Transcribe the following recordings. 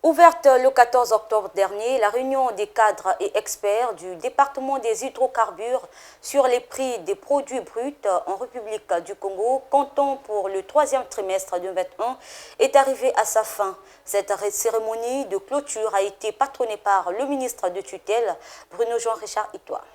Ouverte le 14 octobre dernier, la réunion des cadres et experts du département des hydrocarbures sur les prix des produits bruts en République du Congo, comptant pour le troisième trimestre 2021, est arrivée à sa fin. Cette cérémonie de clôture a été patronnée par le ministre de tutelle, Bruno Jean-Richard Itoa.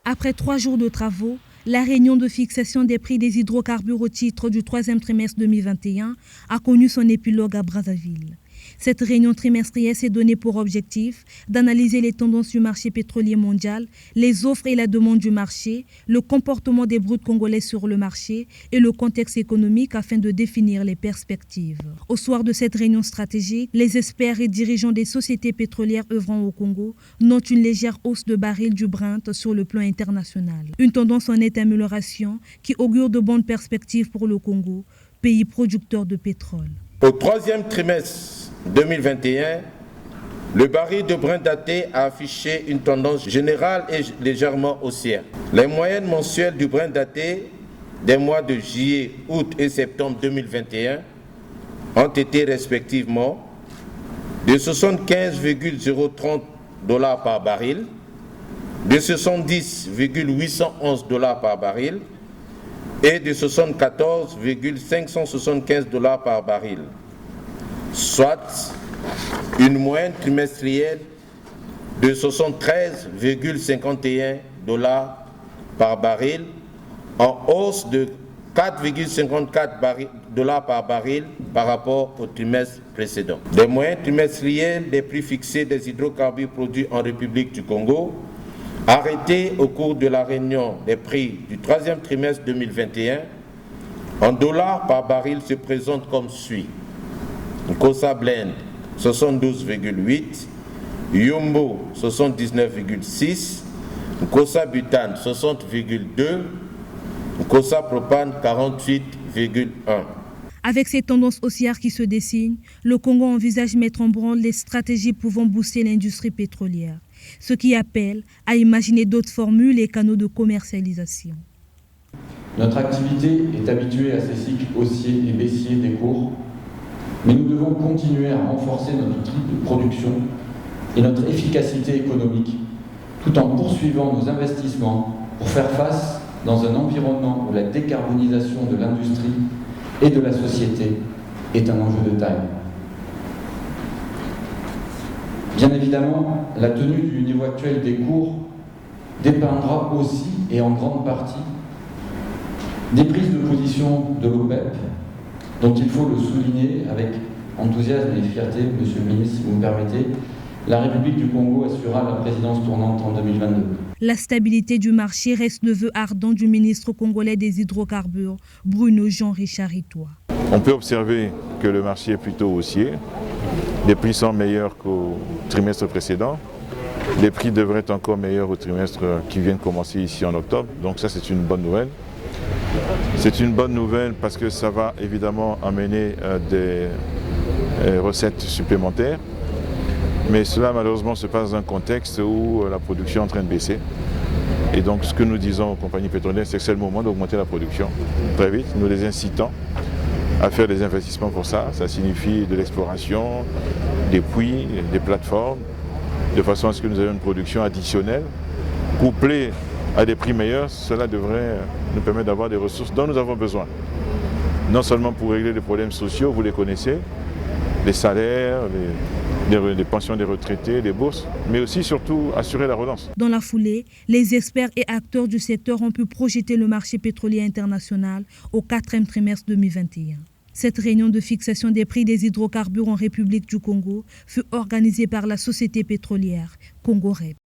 Après 3 jours de travaux, la réunion de fixation des prix des hydrocarbures au titre du troisième trimestre 2021 a connu son épilogue à Brazzaville. Cette réunion trimestrielle s'est donnée pour objectif d'analyser les tendances du marché pétrolier mondial, les offres et la demande du marché, le comportement des bruts congolais sur le marché et le contexte économique afin de définir les perspectives. Au soir de cette réunion stratégique, les experts et dirigeants des sociétés pétrolières œuvrant au Congo notent une légère hausse de barils du Brent sur le plan international. Une tendance en nette amélioration qui augure de bonnes perspectives pour le Congo, pays producteur de pétrole. Au troisième trimestre 2021, le baril de Brent daté a affiché une tendance générale et légèrement haussière. Les moyennes mensuelles du Brent daté des mois de juillet, août et septembre 2021 ont été respectivement de 75,030 $ par baril, de 70,811 $ par baril et de 74,575 $ par baril, soit une moyenne trimestrielle de 73,51 $ par baril, en hausse de 4,54 $ par baril par rapport au trimestre précédent. Les moyennes trimestrielles des prix fixés des hydrocarbures produits en République du Congo, arrêtées au cours de la réunion des prix du troisième trimestre 2021, en dollars par baril se présentent comme suit. Kosa Blend 72,8, Yumbo 79,6, Kosa Butane 60,2, Kosa Propane 48,1. Avec ces tendances haussières qui se dessinent, le Congo envisage mettre en branle les stratégies pouvant booster l'industrie pétrolière, ce qui appelle à imaginer d'autres formules et canaux de commercialisation. Notre activité est habituée à ces cycles haussiers et baissiers des cours, mais nous devons continuer à renforcer notre outil de production et notre efficacité économique, tout en poursuivant nos investissements pour faire face dans un environnement où la décarbonisation de l'industrie et de la société est un enjeu de taille. Bien évidemment, la tenue du niveau actuel des cours dépendra aussi et en grande partie des prises de position de l'OPEP, dont il faut le souligner avec enthousiasme et fierté, Monsieur le ministre, si vous me permettez. La République du Congo assurera la présidence tournante en 2022. La stabilité du marché reste le vœu ardent du ministre congolais des hydrocarbures, Bruno Jean-Richard Itoa. On peut observer que le marché est plutôt haussier. Les prix sont meilleurs qu'au trimestre précédent. Les prix devraient être encore meilleurs au trimestre qui vient de commencer ici en octobre. Donc ça, c'est une bonne nouvelle. C'est une bonne nouvelle parce que ça va évidemment amener des recettes supplémentaires. Mais cela malheureusement se passe dans un contexte où la production est en train de baisser. Et donc ce que nous disons aux compagnies pétrolières, c'est que c'est le moment d'augmenter la production très vite. Nous les incitons à faire des investissements pour ça. Ça signifie de l'exploration, des puits, des plateformes, de façon à ce que nous ayons une production additionnelle, couplée à des prix meilleurs. Cela devrait nous permettre d'avoir des ressources dont nous avons besoin. Non seulement pour régler les problèmes sociaux, vous les connaissez, les salaires, les pensions des retraités, les bourses, mais aussi surtout assurer la relance. Dans la foulée, les experts et acteurs du secteur ont pu projeter le marché pétrolier international au 4e trimestre 2021. Cette réunion de fixation des prix des hydrocarbures en République du Congo fut organisée par la société pétrolière Congo REP.